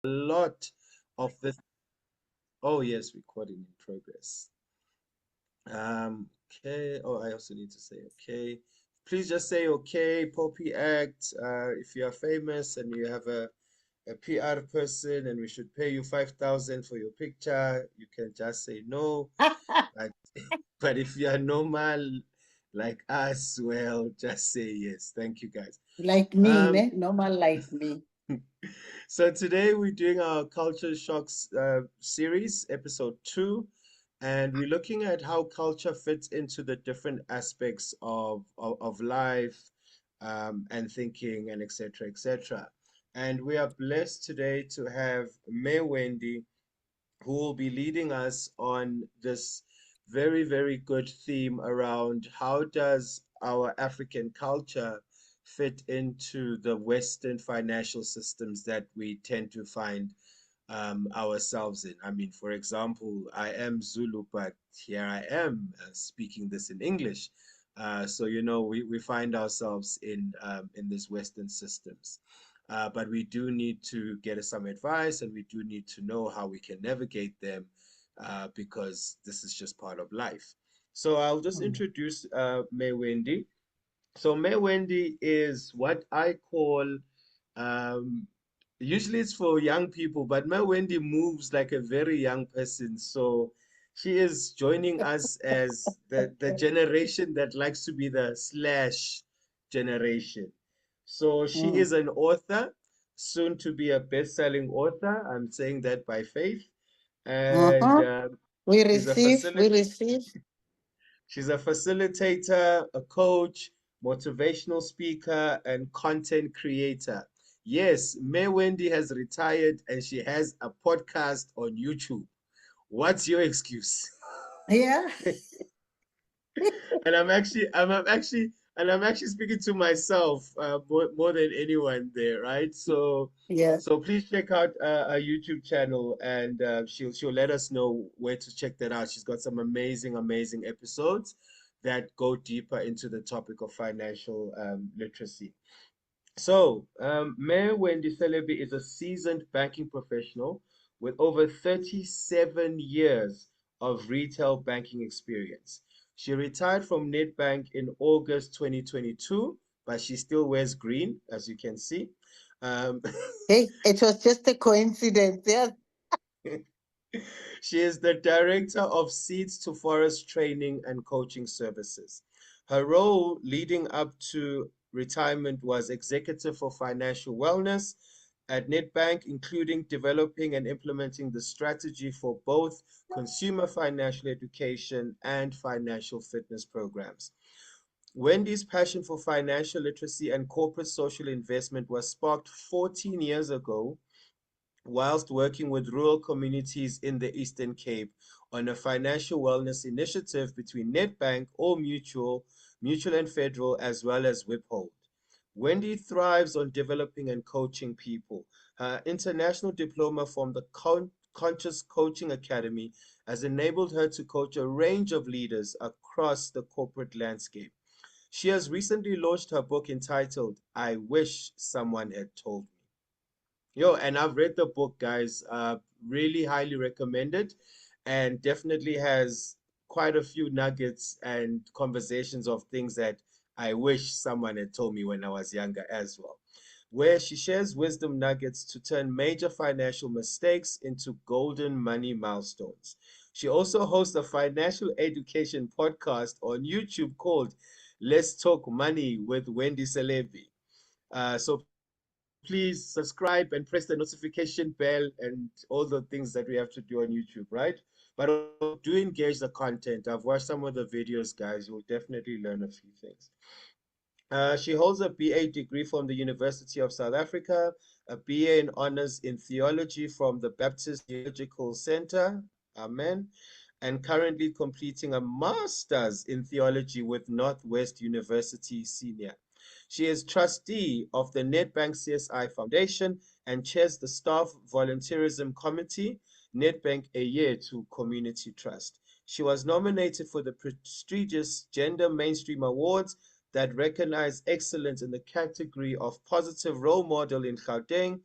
lot of the oh yes, recording in progress. Okay. Oh, I also need to say okay. Please just say okay, Poppy Act. If you are famous and you have a PR person and we should pay you 5,000 for your picture, you can just say no. But but if you are normal like us, well, just say yes. Thank you guys. Like me, Um, ne? Normal like me. so today we're doing our culture shocks series, episode 2, and we're looking at how culture fits into the different aspects of life, and thinking, and etc. etc. And we are blessed today to have May Wendy, who will be leading us on this very, very good theme around how does our African culture fit into the Western financial systems that we tend to find ourselves in. I mean, for example, I am Zulu, but here I am speaking this in English. So we find ourselves in this Western systems. But we do need to get some advice, and we do need to know how we can navigate them, because this is just part of life. So I'll just Mm. introduce May Wendy. So May Wendy is what I call, um, usually it's for young people, but May Wendy moves like a very young person. So she is joining us as the generation that likes to be the slash generation. So she Mm. is an author, soon to be a best-selling author. I'm saying that by faith. And Uh-huh. We she's a receive, we facilitator. receive. She's a facilitator, a coach, motivational speaker, and content creator. Yes, May Wendy has retired and she has a podcast on YouTube. What's your excuse? Yeah. And I'm actually speaking to myself more than anyone there, right? So Yeah. so please check out our YouTube channel, and she'll let us know where to check that out. She's got some amazing episodes that go deeper into the topic of financial literacy. So, Mayor Wendy Selebi is a seasoned banking professional with over 37 years of retail banking experience. She retired from Nedbank in August 2022, but she still wears green, as you can see. Um, Hey, it was just a coincidence. Yeah. She is the director of Seeds to Forest training and coaching services. Her role leading up to retirement was executive for financial wellness at Nedbank, including developing and implementing the strategy for both consumer financial education and financial fitness programs. Wendy's passion for financial literacy and corporate social investment was sparked 14 years ago whilst working with rural communities in the Eastern Cape on a financial wellness initiative between Nedbank, All Mutual, Mutual and Federal, as well as Wiphold. Wendy thrives on developing and coaching people. Her international diploma from the Conscious Coaching Academy has enabled her to coach a range of leaders across the corporate landscape. She has recently launched her book entitled I Wish Someone Had Told Me. Yo, and I've read the book, guys. Really highly recommended, and definitely has quite a few nuggets and conversations of things that I wish someone had told me when I was younger as well. Where she shares wisdom nuggets to turn major financial mistakes into golden money milestones. She also hosts a financial education podcast on YouTube called Let's Talk Money with Wendy Selebi. So please subscribe and press the notification bell and all the things that we have to do on YouTube, right? But also do engage the content. I've watched some of the videos, guys. You'll definitely learn a few things. She holds a BA degree from the University of South Africa, a BA in honors in theology from the Baptist Theological Center, Amen, and currently completing a master's in theology with Northwest University Senior. She is trustee of the Nedbank CSI Foundation and chairs the Staff Volunteerism Committee, Nedbank A Year to Community Trust. She was nominated for the prestigious Gender Mainstream Awards that recognize excellence in the category of positive role model in Gauteng,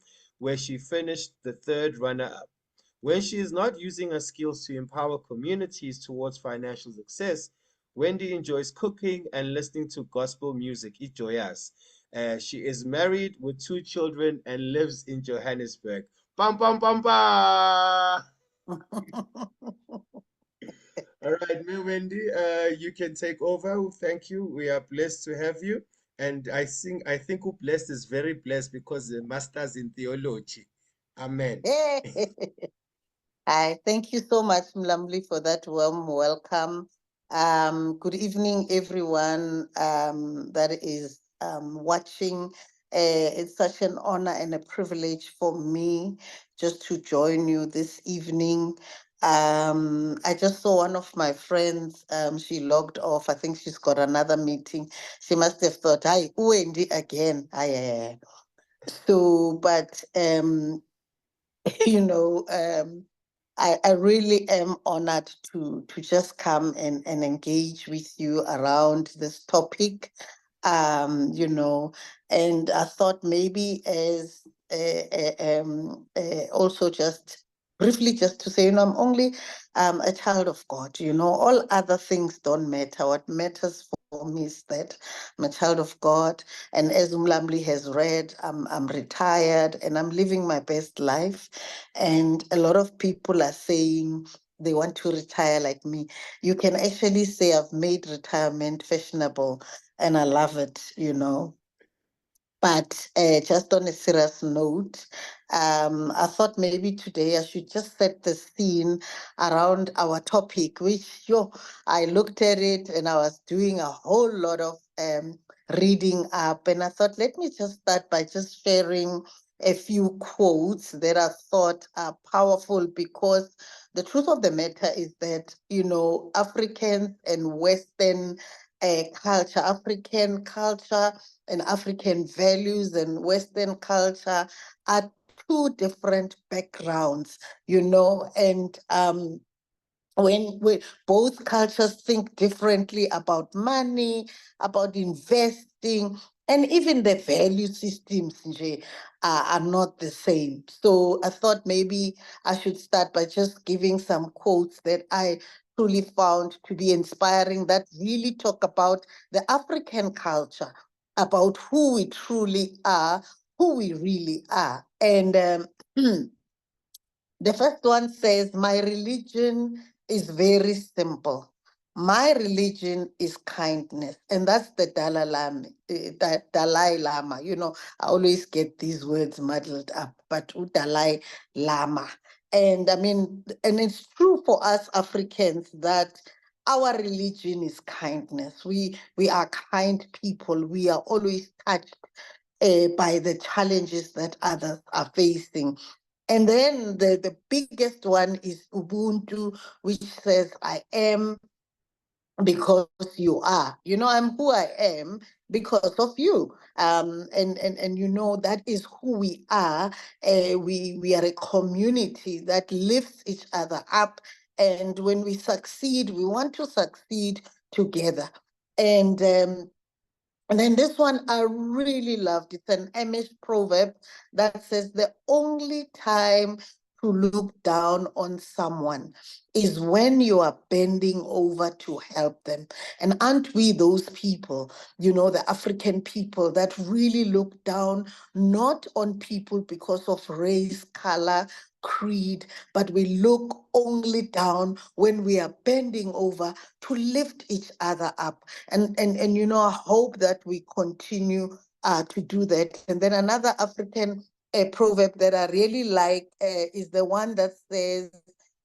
where she finished the third runner-up. When she is not using her skills to empower communities towards financial success, Wendy enjoys cooking and listening to gospel music. Ijoyas. She is married with two children and lives in Johannesburg. Pam pam pam pam. All right, me Wendy, you can take over. Thank you. We are blessed to have you. And I think who blessed is very blessed because the master's in theology. Amen. Hi, thank you so much, Mlamli, for that warm welcome. Good evening, everyone that is watching. It's such an honor and a privilege for me just to join you this evening. I just saw one of my friends. She logged off. I think she's got another meeting. She must have thought, "Hi, Wendy again." But you know, I really am honored to just come and engage with you around this topic. You know, and I thought maybe as also just briefly just to say, I'm only a child of God. All other things don't matter. What matters for me is that I'm a child of God, and as Umlamli has read, I'm retired and I'm living my best life. And a lot of people are saying they want to retire like me. You can actually say I've made retirement fashionable, and I love it. But just on a serious note, I thought maybe today I should just set the scene around our topic, which I looked at it and I was doing a whole lot of reading up. And I thought, let me just start by just sharing a few quotes that I thought are powerful, because the truth of the matter is that, Africans and Western African culture and African values and Western culture are two different backgrounds, and when both cultures think differently about money, about investing, and even the value systems nje, are not the same. So I thought maybe I should start by just giving some quotes that I truly found to be inspiring, that really talk about the African culture, about who we truly are, who we really are. And the first one says, "My religion is very simple. My religion is kindness." And that's the Dalai Lama. Dalai Lama. I always get these words muddled up, but Dalai Lama. And I mean, and it's true for us Africans that our religion is kindness. We are kind people. We are always touched by the challenges that others are facing. And then the biggest one is Ubuntu, which says, "I am because you are." I'm who I am because of you. And that is who we are. We are a community that lifts each other up. And when we succeed, we want to succeed together. And and then this one I really loved. It's an Amish proverb that says, "The only time to look down on someone is when you are bending over to help them." And aren't we those people, the African people that really look down not on people because of race, color, creed, but we look only down when we are bending over to lift each other up. And I hope that we continue to do that. And then another African proverb that I really like is the one that says,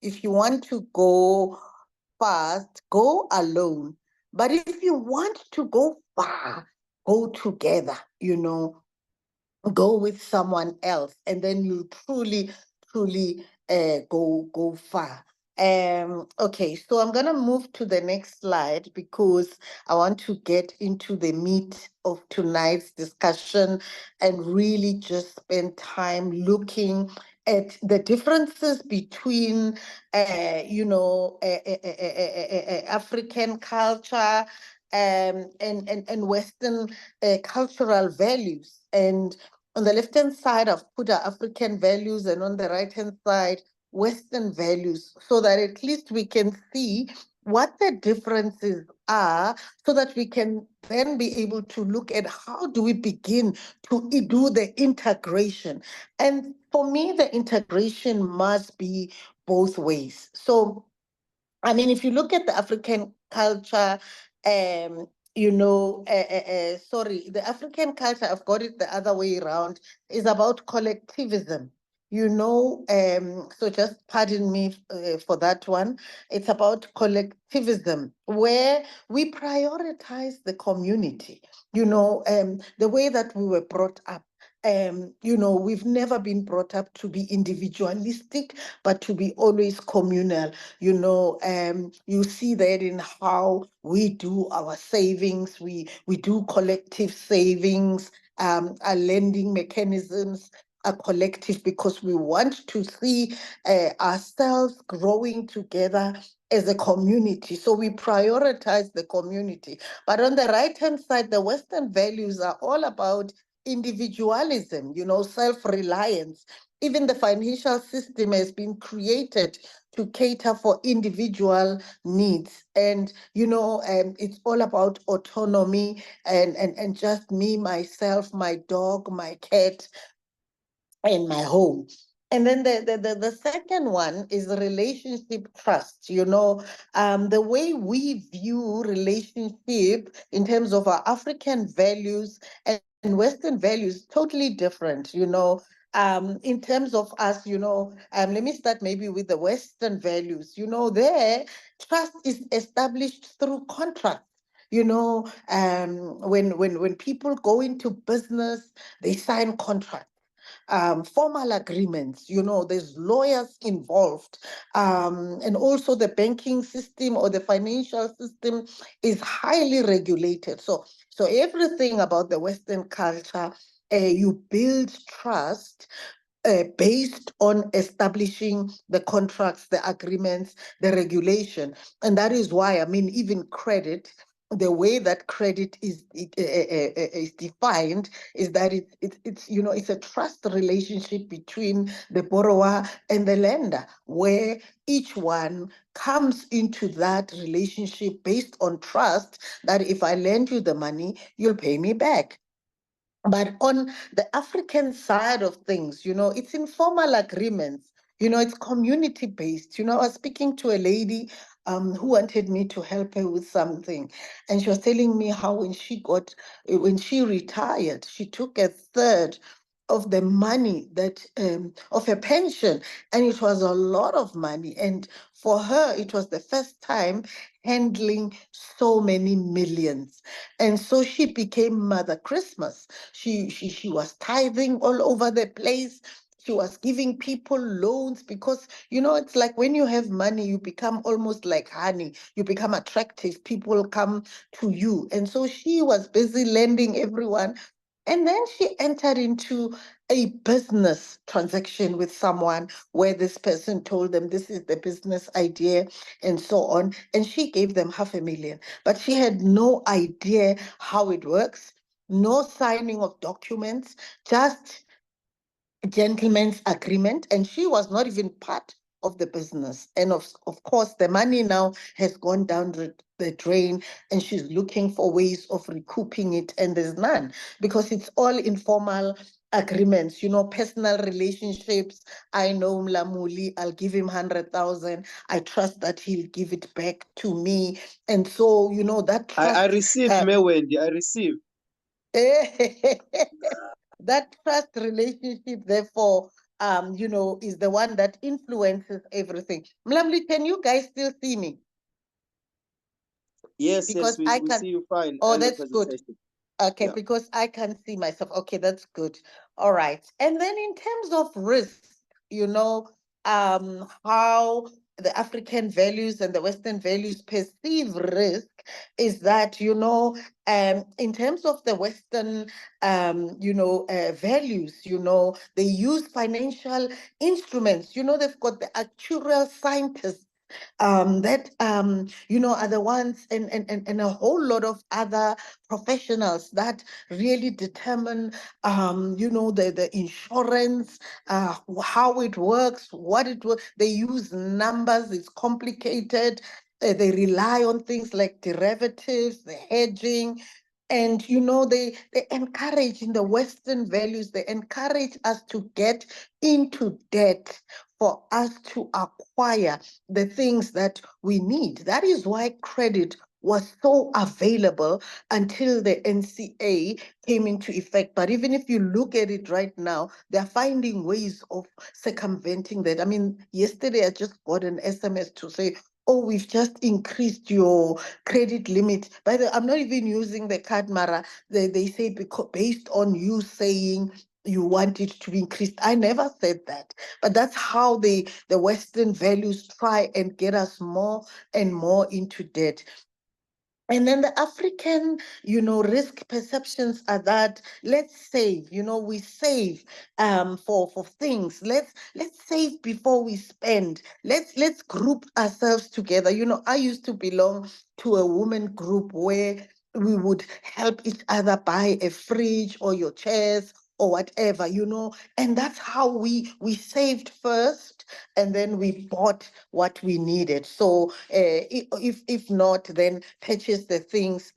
"If you want to go fast, go alone. But if you want to go far, go together, go with someone else, and then you truly go far." Okay, so I'm gonna move to the next slide because I want to get into the meat of tonight's discussion and really just spend time looking at the differences between African culture and Western cultural values. And On the left hand side, I've put our African values, and on the right hand side, Western values, so that at least we can see what the differences are, so that we can then be able to look at how do we begin to do the integration. And for me, the integration must be both ways. So I mean, if you look at the African culture, um, sorry, the African culture, I've got it the other way around, is about collectivism. So just pardon me for that one. It's about collectivism, where we prioritize the community, the way that we were brought up. We've never been brought up to be individualistic, but to be always communal. You see that in how we do our savings. We do collective savings. Our lending mechanisms are collective, because we want to see ourselves growing together as a community. So we prioritize the community. But on the right hand side, the Western values are all about individualism, self-reliance. Even the financial system has been created to cater for individual needs. And, it's all about autonomy, and just me, myself, my dog, my cat, in my home. And then the second one is relationship trust. The way we view relationship in terms of our African values and Western values, totally different. In terms of us, let me start maybe with the Western values. There, trust is established through contract. When people go into business, they sign contracts, formal agreements. There's lawyers involved, and also the banking system or the financial system is highly regulated. So everything about the Western culture, you build trust based on establishing the contracts, the agreements, the regulation. And that is why, I mean, even credit, the way that credit is defined is that it's a trust relationship between the borrower and the lender, where each one comes into that relationship based on trust, that if I lend you the money, you'll pay me back. But on the African side of things, it's informal agreements, it's community based. I was speaking to a lady who wanted me to help her with something. And she was telling me how when she retired, she took a third of the money of her pension. And it was a lot of money. And for her, it was the first time handling so many millions. And so she became Mother Christmas. She was tithing all over the place. She was giving people loans, because it's like when you have money, you become almost like honey. You become attractive. People come to you. And so she was busy lending everyone. And then she entered into a business transaction with someone, where this person told them this is the business idea and so on. And she gave them 500,000, but she had no idea how it works, no signing of documents, just gentleman's agreement. And she was not even part of the business. And of course, the money now has gone down the drain, and she's looking for ways of recouping it. And there's none, because it's all informal agreements, personal relationships. I know Mlamuli, I'll give him 100,000. I trust that he'll give it back to me. And so, that I trust. received, me Wendy, I received. That trust relationship, therefore, is the one that influences everything. Mlamli, can you guys still see me? Yes, yes, Because we, I we can. see you fine Oh, and the that's good. presentation. Okay, Yeah. because I can see myself. Okay, that's good. All right. And then in terms of risk, how the African values and the Western values perceive risk is that, in terms of the Western, values, they use financial instruments. They've got the actuarial scientists that are the ones, and a whole lot of other professionals that really determine the insurance, how it works, what it works. They use numbers, it's complicated. They rely on things like derivatives, the hedging. And they encourage, in the Western values, they encourage us to get into debt for us to acquire the things that we need. That is why credit was so available until the NCA came into effect. But even if you look at it right now, they're finding ways of circumventing that. I mean, yesterday I just got an SMS to say, oh, we've just increased your credit limit. By the way, I'm not even using the card, Mara. They say, because based on you saying you want it to be increased. I never said that. But that's how the Western values try and get us more and more into debt. And then the African, risk perceptions are that let's save, we save for things. Let's save before we spend. Let's group ourselves together. I used to belong to a woman group where we would help each other buy a fridge or your chairs or whatever, and that's how we saved first, and then we bought what we needed. So if not, then purchase the things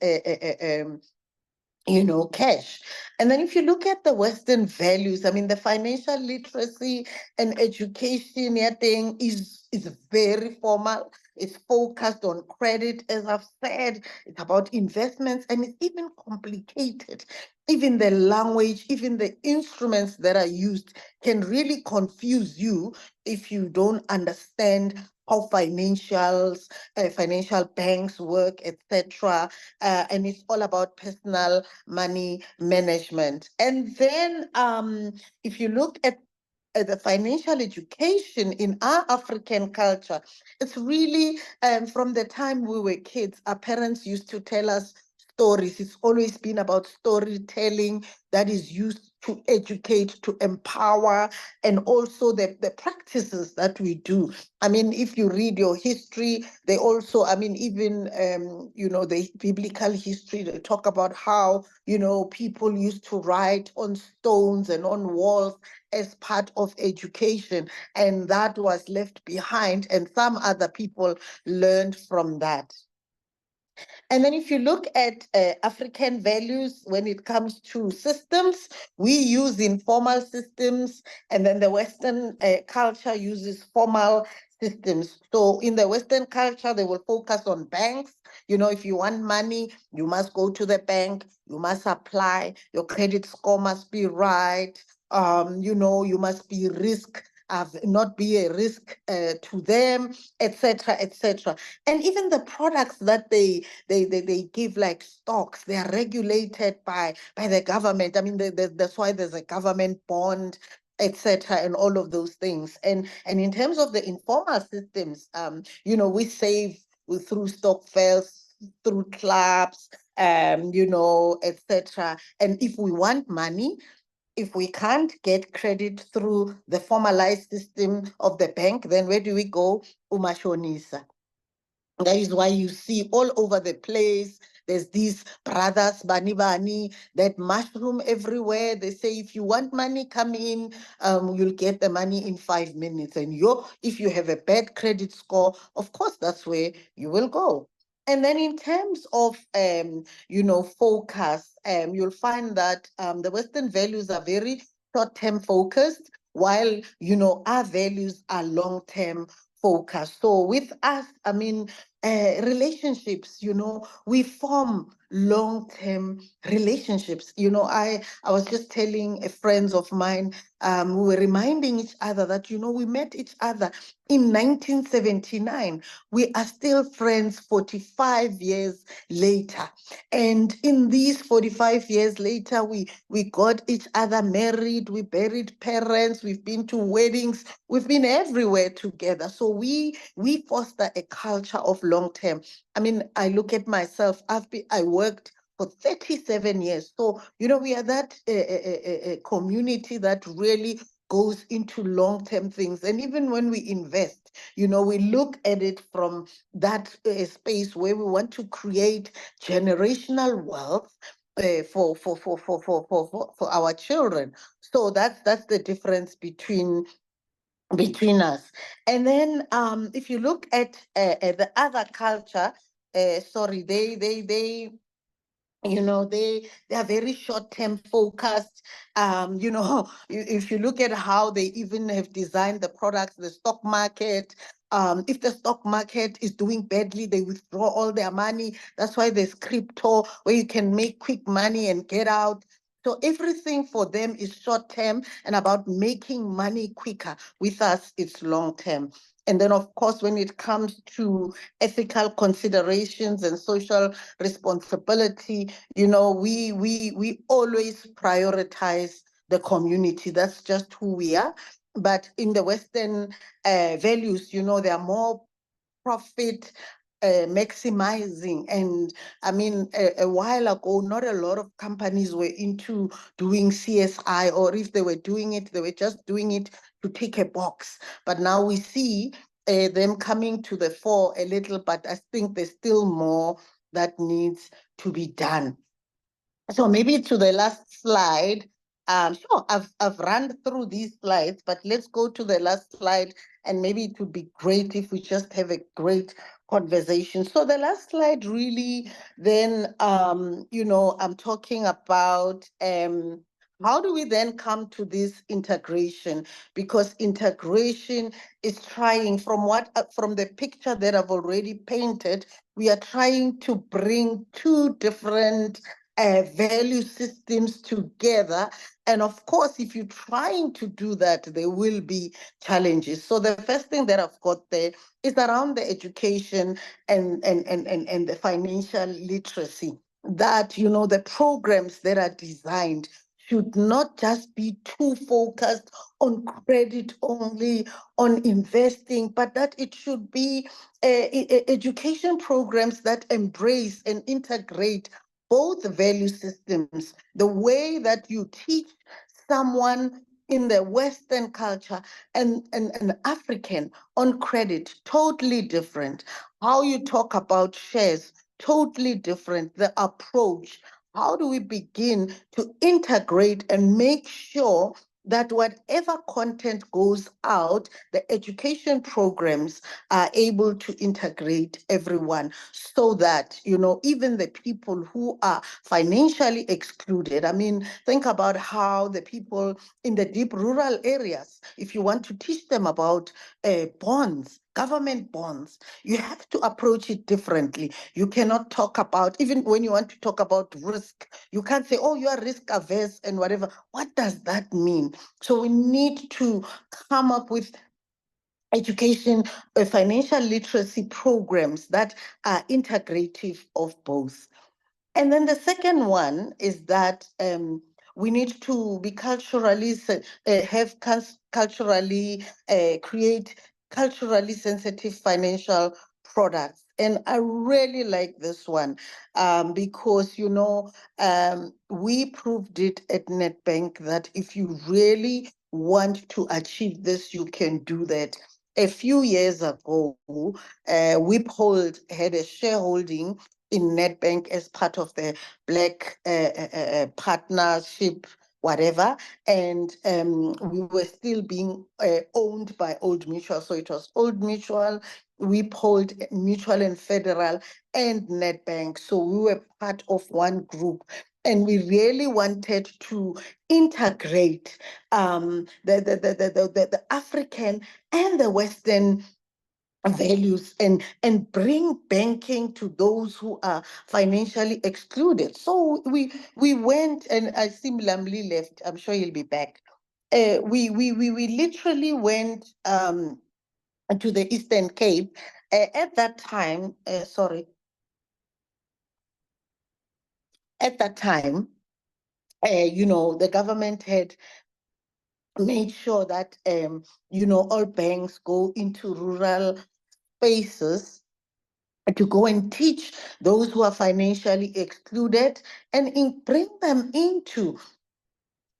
cash. And then if you look at the Western values, I mean, the financial literacy and education yeah, thing is very formal. It's focused on credit, as I've said. It's about investments, and it's even complicated. Even the language, even the instruments that are used can really confuse you if you don't understand how financial banks work, etc. And it's all about personal money management. And then if you look at the financial education in our African culture, it's really from the time we were kids, our parents used to tell us stories. It's always been about storytelling that is used to educate, to empower, and also the practices that we do. I mean, if you read your history, they also, I mean, even, the biblical history, they talk about how, people used to write on stones and on walls as part of education, and that was left behind, and some other people learned from that. And then if you look at African values when it comes to systems, we use informal systems, and then the Western culture uses formal systems. So in the Western culture, they will focus on banks. If you want money, you must go to the bank, you must apply, your credit score must be right. You must be not be a risk to them, etc., etc. And even the products that they give, like stocks, they are regulated by the government. I mean, that's why there's a government bond, etc., and all of those things. And in terms of the informal systems, we save through stock fails, through clubs, etc. And if we want money, if we can't get credit through the formalized system of the bank, then where do we go? Umashonisa. That is why you see all over the place, there's these brothers, Bani Bani, that mushroom everywhere. They say, if you want money, come in, you'll get the money in 5 minutes. And if you have a bad credit score, of course, that's where you will go. And then in terms of, focus, you'll find that the Western values are very short-term focused, while, our values are long-term focused. So with us, I mean, relationships, we form long-term relationships. I was just telling a friends of mine, we were reminding each other that, we met each other in 1979. We are still friends 45 years later. And in these 45 years later, we got each other married, we buried parents, we've been to weddings, we've been everywhere together. So we foster a culture of long term. I mean, I look at myself, I worked for 37 years. So, we are that community that really goes into long-term things. And even when we invest, we look at it from that space where we want to create generational wealth for our children. So that's the difference between us. And then if you look at the other culture, sorry, they are very short-term focused. If you look at how they even have designed the products, the stock market, if the stock market is doing badly, they withdraw all their money. That's why there's crypto, where you can make quick money and get out. So everything for them is short-term and about making money quicker. With us, it's long-term. And then, of course, when it comes to ethical considerations and social responsibility, we always prioritize the community. That's just who we are. But in the Western values, they are more profit maximizing. And I mean, a while ago, not a lot of companies were into doing CSI, or if they were doing it, they were just doing it to tick a box. But now we see them coming to the fore a little, but I think there's still more that needs to be done. So maybe to the last slide. Sure, I've run through these slides, but let's go to the last slide, and maybe it would be great if we just have a great conversation. So the last slide really, then, I'm talking about how do we then come to this integration? Because integration is trying, from the picture that I've already painted, we are trying to bring two different value systems together. And of course, if you're trying to do that, there will be challenges. So the first thing that I've got there is around the education and the financial literacy. That, the programs that are designed should not just be too focused on credit only, on investing, but that it should be education programs that embrace and integrate both value systems. The way that you teach someone in the Western culture and an African on credit, totally different. How you talk about shares, totally different. The approach. How do we begin to integrate and make sure that whatever content goes out, the education programs are able to integrate everyone, so that, even the people who are financially excluded. I mean, think about how the people in the deep rural areas, if you want to teach them about bonds, government bonds, you have to approach it differently. You cannot talk about, even when you want to talk about risk, you can't say, oh, you are risk averse and whatever. What does that mean? So we need to come up with education, financial literacy programs that are integrative of both. And then the second one is that we need to be culturally, culturally, create culturally sensitive financial products. And I really like this one because, we proved it at Nedbank that if you really want to achieve this, you can do that. A few years ago, Wiphold had a shareholding in Nedbank as part of the Black partnership, whatever. And we were still being owned by Old Mutual. So it was Old Mutual, Wiphold, Mutual and Federal, and Nedbank. So we were part of one group. And we really wanted to integrate the African and the Western values and bring banking to those who are financially excluded. So we went, and I see Mlamli left. I'm sure he'll be back. We literally went to the Eastern Cape. At that time, the government had made sure that all banks go into rural spaces to go and teach those who are financially excluded and bring them into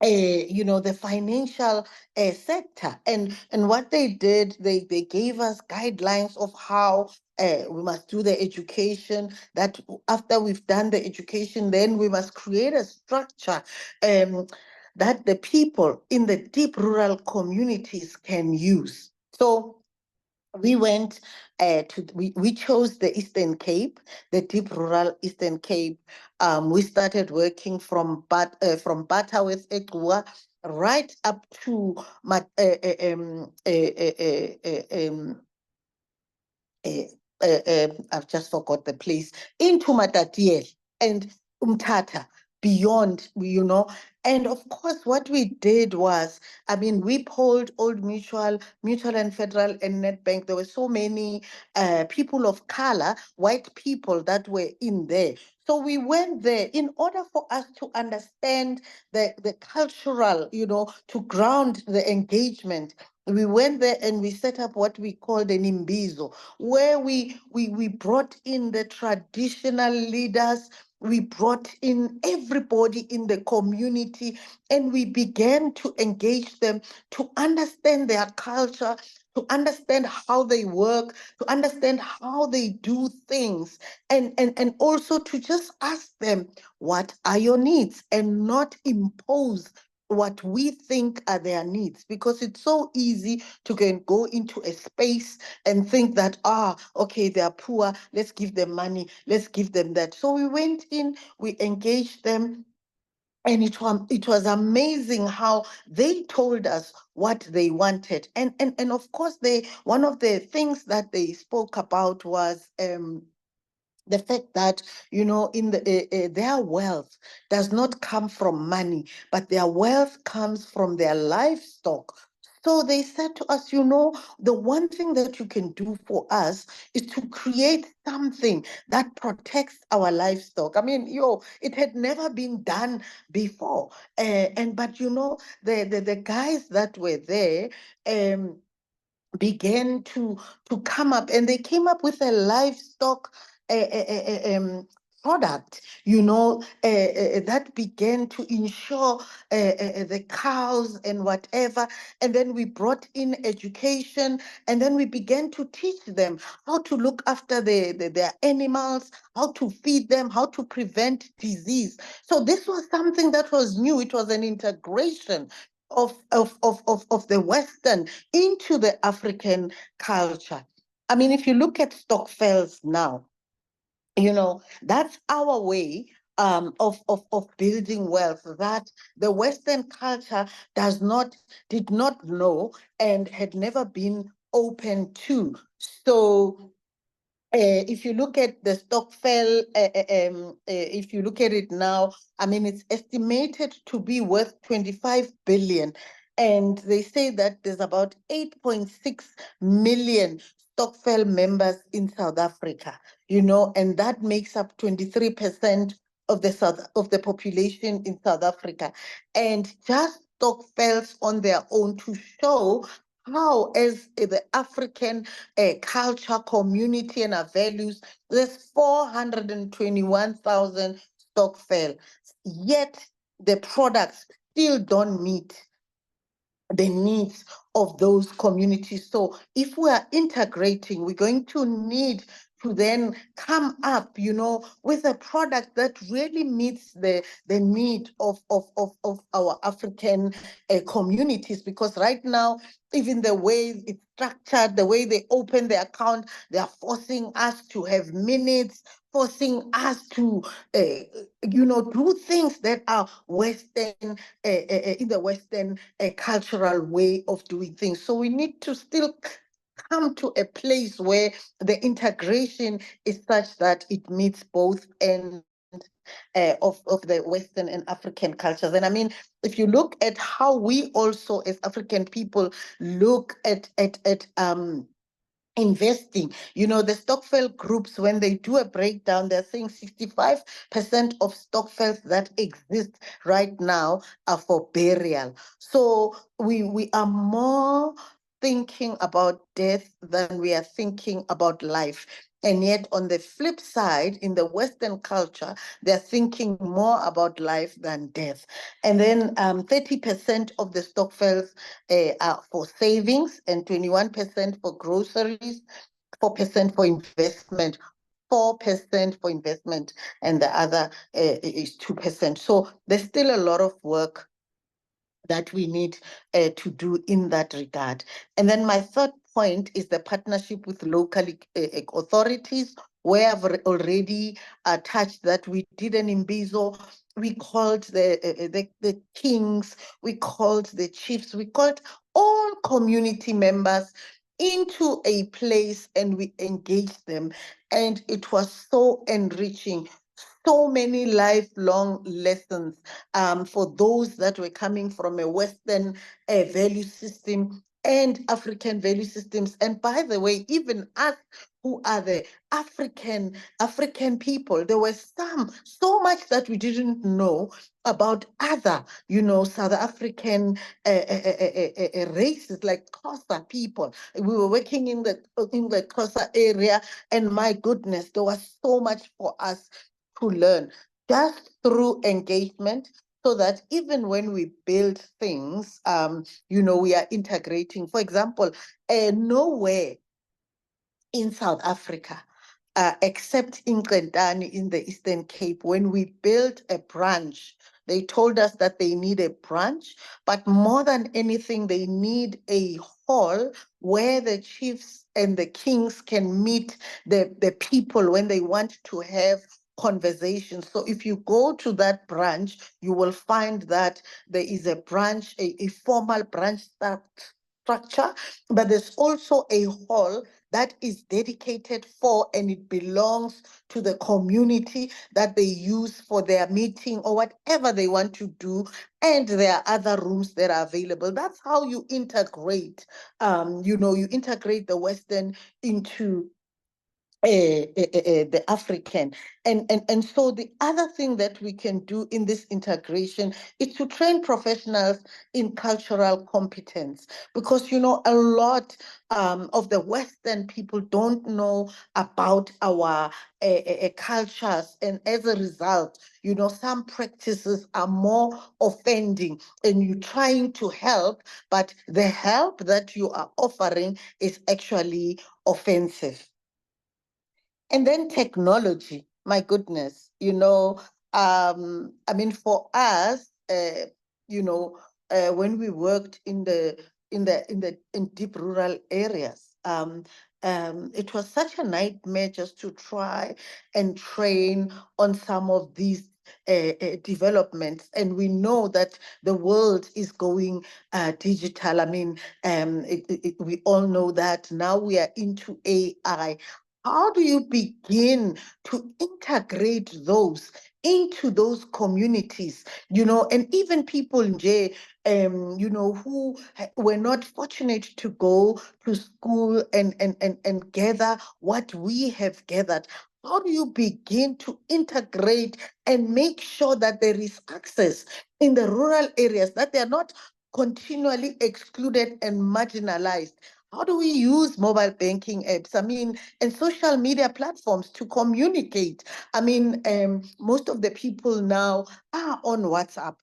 the financial sector. And what they did, they gave us guidelines of how we must do the education, that after we've done the education, then we must create a structure um, that the people in the deep rural communities can use. So we went we chose the Eastern Cape, the deep rural Eastern Cape. We started working from Butterworth, Equa, right up to uh, I've just forgot the place, into Matatiele and Umtata, beyond, And of course, what we did was, I mean, we polled Old Mutual, Mutual and Federal and Nedbank. There were so many people of color, white people that were in there. So we went there in order for us to understand the cultural, to ground the engagement. We went there and we set up what we called an imbizo, where we brought in the traditional leaders, we brought in everybody in the community, and we began to engage them to understand their culture, to understand how they work, to understand how they do things, and also to just ask them, what are your needs, and not impose what we think are their needs, because it's so easy to go into a space and think that, okay, they are poor, let's give them money, let's give them that. So we went in, we engaged them, and it was amazing how they told us what they wanted. And of course, one of the things that they spoke about was the fact that, in their wealth does not come from money, but their wealth comes from their livestock. So they said to us, the one thing that you can do for us is to create something that protects our livestock. I mean, it had never been done before. But the guys that were there, began to come up, and they came up with a livestock product, that began to ensure the cows and whatever. And then we brought in education, and then we began to teach them how to look after their animals, how to feed them, how to prevent disease. So this was something that was new. It was an integration of the Western into the African culture. I mean, if you look at Stokvels now, that's our way of building wealth that the Western culture did not know and had never been open to. So if you look at the Stockfell, if you look at it now, I mean, it's estimated to be worth 25 billion. And they say that there's about 8.6 million Stockfell members in South Africa, and that makes up 23% of the population in South Africa. And just Stockfells on their own to show how, as the African culture, community, and our values, there's 421,000 Stockfell. Yet the products still don't meet the needs of those communities. So if we are integrating, we're going to need to then come up, with a product that really meets the need of our African communities. Because right now, even the way it's structured, the way they open the account, they are forcing us to have minutes, forcing us to, do things that are Western, in the Western cultural way of doing things. So we need to still come to a place where the integration is such that it meets both ends of the Western and African cultures. And I mean, if you look at how we also as African people look at investing, the Stokvel groups, when they do a breakdown, they're saying 65% of Stokvels that exist right now are for burial. So we are more thinking about death than we are thinking about life. And yet, on the flip side, in the Western culture, they're thinking more about life than death. And then 30% of the stokvels are for savings, and 21% for groceries, 4% for investment, 4% for investment, and the other is 2%. So there's still a lot of work that we need to do in that regard. And then my third point is the partnership with local authorities, where I've already touched that we did an imbizo. We called the kings, we called the chiefs, we called all community members into a place and we engaged them. And it was so enriching, so many lifelong lessons for those that were coming from a Western value system and African value systems. And by the way, even us who are the African people, there were so much that we didn't know about other, South African races like Xhosa people. We were working in the Xhosa area, and my goodness, there was so much for us to learn just through engagement, so that even when we build things, we are integrating. For example, nowhere in South Africa, except in Qentani in the Eastern Cape, when we built a branch, they told us that they need a branch, but more than anything, they need a hall where the chiefs and the kings can meet the people when they want to have conversations. So if you go to that branch, you will find that there is a branch, a formal branch structure, but there's also a hall that is dedicated for, and it belongs to the community that they use for their meeting or whatever they want to do. And there are other rooms that are available. That's how you integrate, you integrate the Western into the African. And so the other thing that we can do in this integration is to train professionals in cultural competence, because a lot of the Western people don't know about our cultures, and as a result, some practices are more offending, and you're trying to help, but the help that you are offering is actually offensive. And then technology, my goodness, I mean, for us, when we worked in deep rural areas, it was such a nightmare just to try and train on some of these developments. And we know that the world is going digital. I mean, we all know that now we are into AI. How do you begin to integrate those into those communities, and even people in J, who were not fortunate to go to school and gather what we have gathered? How do you begin to integrate and make sure that there is access in the rural areas, that they are not continually excluded and marginalized? How do we use mobile banking apps? I mean, and social media platforms to communicate? I mean, most of the people now are on WhatsApp.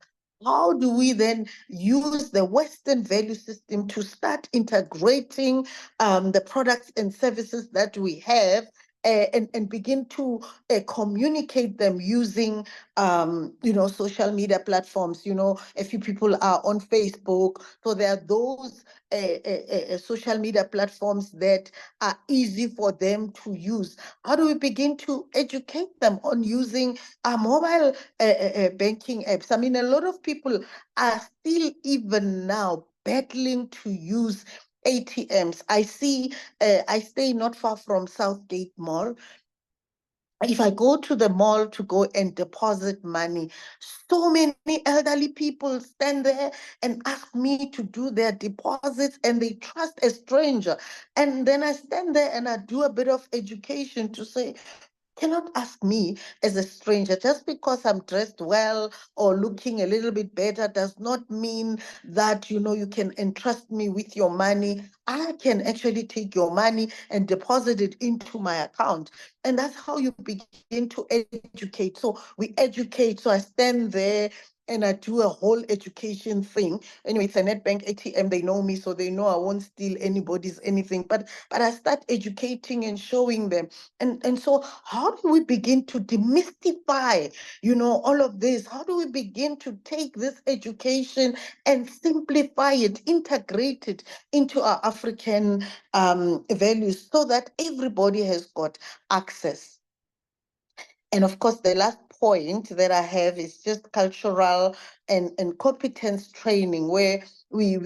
How do we then use the Western value system to start integrating the products and services that we have, and begin to communicate them using, social media platforms? A few people are on Facebook, so there are those social media platforms that are easy for them to use. How do we begin to educate them on using our mobile banking apps? I mean, a lot of people are still even now battling to use ATMs. I stay not far from Southgate Mall. If I go to the mall to go and deposit money, so many elderly people stand there and ask me to do their deposits, and they trust a stranger. And then I stand there and I do a bit of education to say, cannot ask me as a stranger. Just because I'm dressed well or looking a little bit better does not mean that, you can entrust me with your money. I can actually take your money and deposit it into my account. And that's how you begin to educate. So we educate. So I stand there and I do a whole education thing. Anyway, it's a net bank ATM. They know me, so they know I won't steal anybody's anything. But I start educating and showing them. And so how do we begin to demystify, all of this? How do we begin to take this education and simplify it, integrate it into our African values so that everybody has got access? And of course, the last point that I have is just cultural and competence training, where we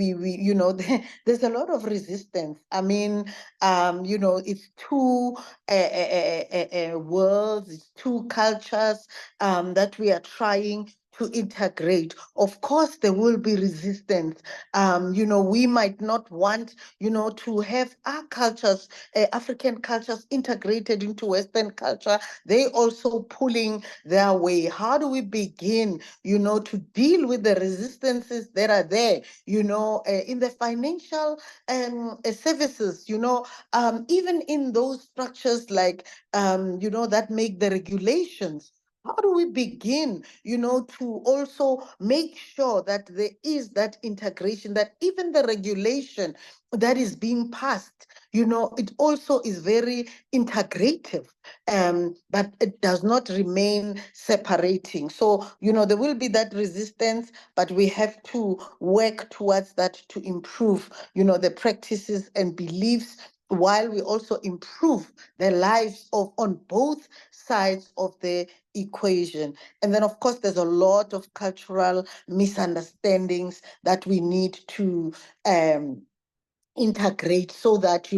there's a lot of resistance. I mean, it's two worlds, it's two cultures that we are trying to integrate. Of course, there will be resistance. We might not want, to have our cultures, African cultures integrated into Western culture. They also pulling their way. How do we begin, to deal with the resistances that are there, in the financial services, even in those structures like, that make the regulations? How do we begin, to also make sure that there is that integration, that even the regulation that is being passed, it also is very integrative, but it does not remain separating. So, there will be that resistance, but we have to work towards that to improve, the practices and beliefs, while we also improve the lives of on both sides of the equation. And then, of course, there's a lot of cultural misunderstandings that we need to integrate so that,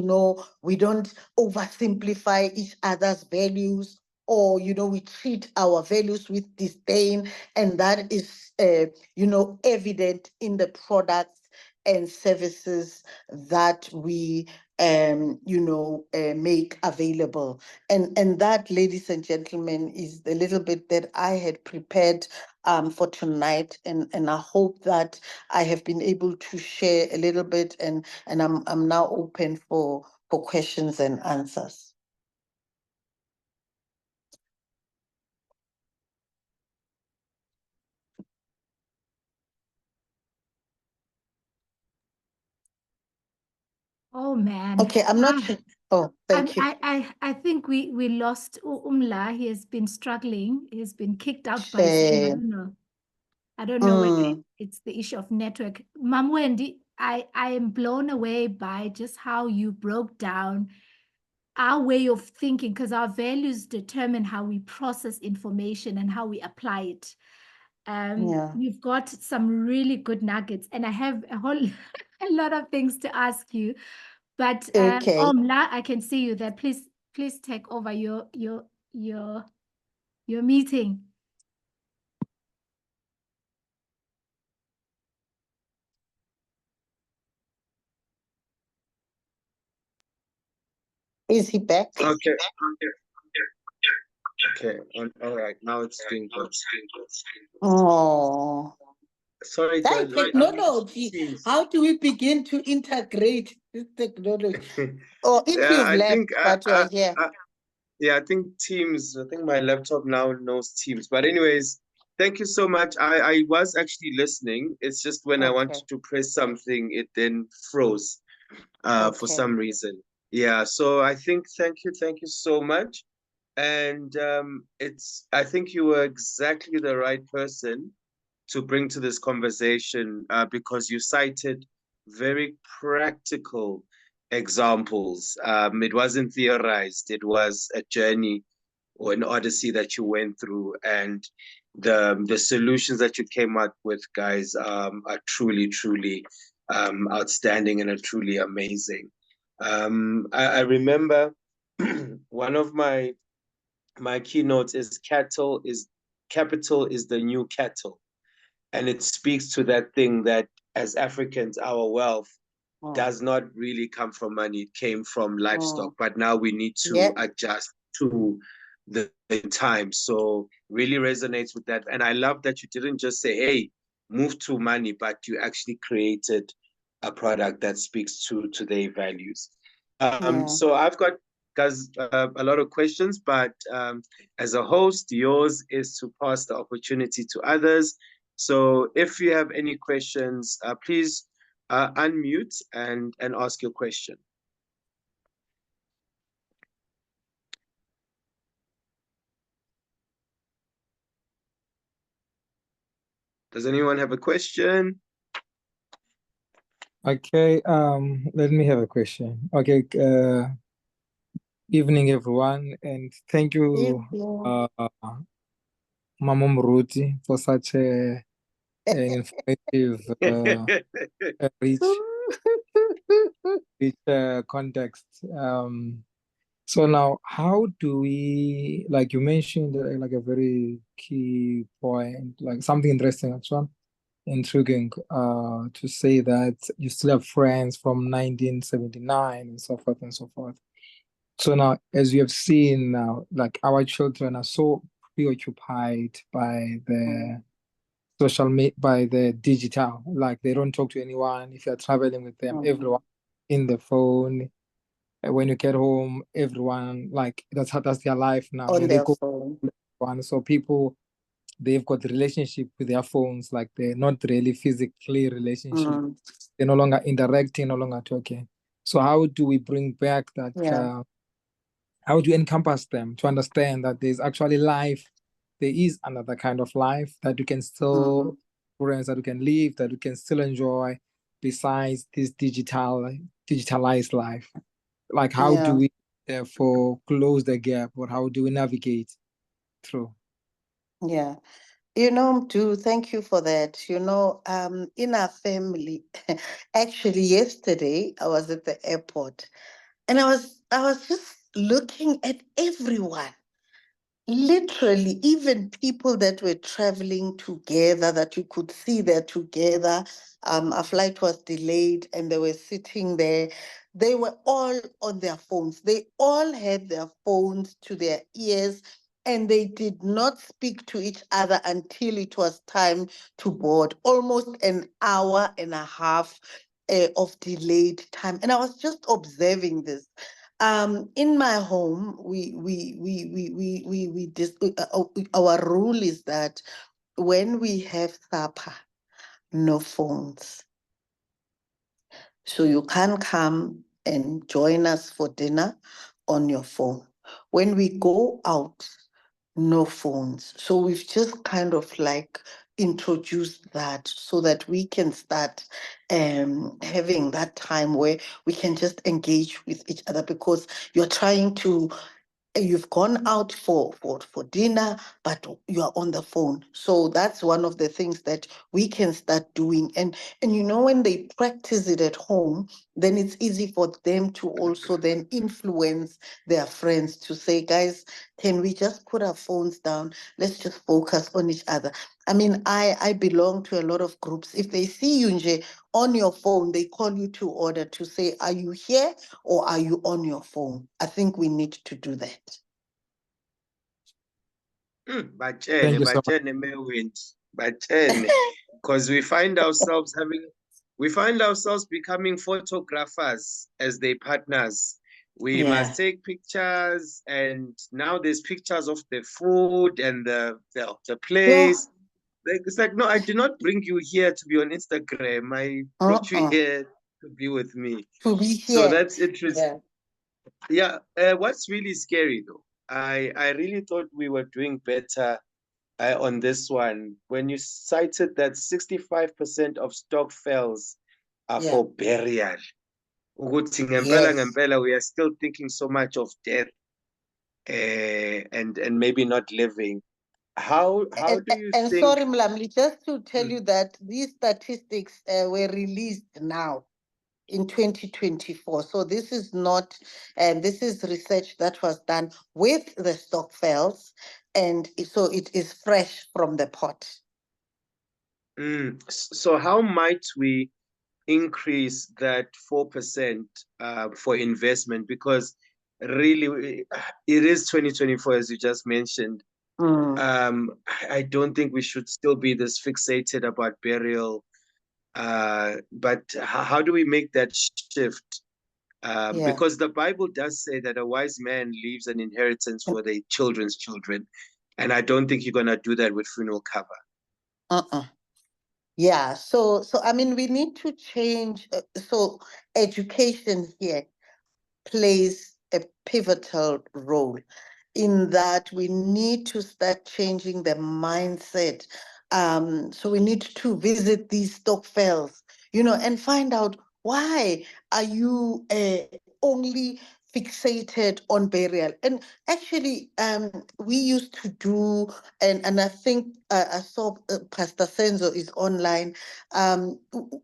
we don't oversimplify each other's values, or, we treat our values with disdain. And that is, evident in the products and services that we make available. And that, ladies and gentlemen, is the little bit that I had prepared for tonight. And I hope that I have been able to share a little bit, and I'm now open for questions and answers. Oh man. Okay, I'm not sure. Oh, thank you. I think we lost Umla. He has been struggling. He's been kicked out by Zoom. I Shame. don't know. I don't know whether Mm, it's the issue of network. Mam Wendy, I am blown away by just how you broke down our way of thinking, because our values determine how we process information and how we apply it. yeah. You've got some really good nuggets, and I have a whole a lot of things to ask you. But Okay. Omla, I can see you there. Please take over your meeting. Is he back? Okay. Okay. All right. Now it's doing good. Oh, Sorry, that guys. technology. Teams. How do we begin to integrate this technology? Or if Yeah, you've I left, think but you are here. yeah, I think Teams. I think my laptop now knows Teams. But anyways, thank you so much. I was actually listening. It's just when I Okay. wanted to press something, it then froze for Okay. some reason. Yeah, so I think thank you so much. And I think you were exactly the right person to bring to this conversation because you cited very practical examples. It wasn't theorized, it was a journey or an odyssey that you went through. And the solutions that you came up with, guys, are truly, truly outstanding and are truly amazing. I remember one of my keynotes is capital is the new cattle, and it speaks to that thing that as Africans, our wealth Mm, does not really come from money. It came from livestock, mm. but now we need to Yeah. adjust to the time. So really resonates with that. And I love that you didn't just say, hey, move to money, but you actually created a product that speaks to their values. Yeah. So I've got guys a lot of questions, but as a host, yours is to pass the opportunity to others. So if you have any questions, please unmute and ask your question. Does anyone have a question? Okay, let me have a question. Okay, evening everyone, and thank If you, you uh, Mama Muruti, for such an informative, rich, context. So now, how do we, like you mentioned, like a very key point, like something interesting, actually, intriguing, to say that you still have friends from 1979 and so forth and so forth. So now, as you have seen now, like our children are so preoccupied by mm, the by the digital, like they don't talk to anyone. If you're traveling with them, mm, everyone in the phone. When you get home, everyone, like that's their life now. on When they their go phone. one, so people, they've got relationship with their phones, like they're not really physically relationship. Mm, They're no longer interacting, no longer talking. So how do we bring back that? yeah. How do you encompass them to understand that there's actually life? There is another kind of life that you can Mm, still experience, that you can live, that you can still enjoy, besides this digitalized life. Like, how do yeah. we therefore close the gap, or how do we navigate through? Yeah. You know, do thank you for that. You know, in our family, actually yesterday I was at the airport and I was just looking at everyone. Literally, even people that were traveling together, that you could see they're together. A flight was delayed and they were sitting there. They were all on their phones. They all had their phones to their ears and they did not speak to each other until it was time to board. Almost an hour and a half of delayed time. And I was just observing this. In my home, our rule is that when we have supper, no phones. So you can't come and join us for dinner on your phone. When we go out, no phones. So we've just kind of like introduced that so that we can start having that time where we can just engage with each other because you're trying to you've gone out for dinner, but you are on the phone. So that's one of the things that we can start doing. And you know, when they practice it at home, then it's easy for them to also then influence their friends to say, guys, can we just put our phones down? Let's just focus on each other. I mean, I belong to a lot of groups. If they see you nje, on your phone, they call you to order to say, are you here or are you on your phone? I think we need to do that. Thank Batshele, you so much. batshele Wendy, batshele, because we find ourselves becoming photographers as their partners. We must Yeah. take pictures, and now there's pictures of the food and the Yeah. place. Like, it's like, no, I did not bring you here to be on Instagram. I brought you Uh-uh. here to be with me. To be So here. that's interesting. Yeah. Yeah, what's really scary though, I really thought we were doing better on this one when you cited that 65% of stock fails are Yeah. for burial. Ukuthi ngempela Yes. ngempela we are still thinking so much of death, and maybe not living. How do you And think? sorry, Mlamli, just to tell Mm, you that these statistics were released now in 2024. So this is not, and this is research that was done with the stock fails, and so it is fresh from the pot. so how might we increase that 4% for investment? Because really, it is 2024, as you just mentioned. Mm. I don't think we should still be this fixated about burial. But how do we make that shift? Yeah. Because the Bible does say that a wise man leaves an inheritance for their children's children. And I don't think you're going to do that with funeral cover. Uh-uh. Yeah. So I mean, we need to change. So education here plays a pivotal role in that we need to start changing the mindset. So we need to visit these stokvels, and find out why are you only fixated on burial. And actually, we used to do, and I think I saw Pastor Senzo is online.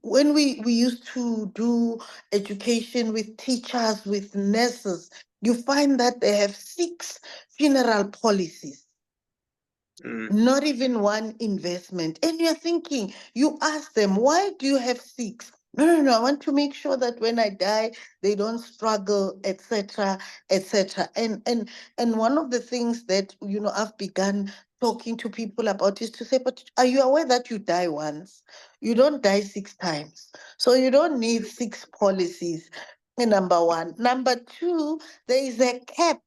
When we used to do education with teachers, with nurses, you find that they have 6 funeral policies, not even one investment. And you're thinking, you ask them, why do you have 6? No, no, no. I want to make sure that when I die, they don't struggle, etc., etc. And one of the things that I've begun talking to people about is to say, but are you aware that you die once? You don't die 6 times. So you don't need 6 policies. Number one. Number two, there is a cap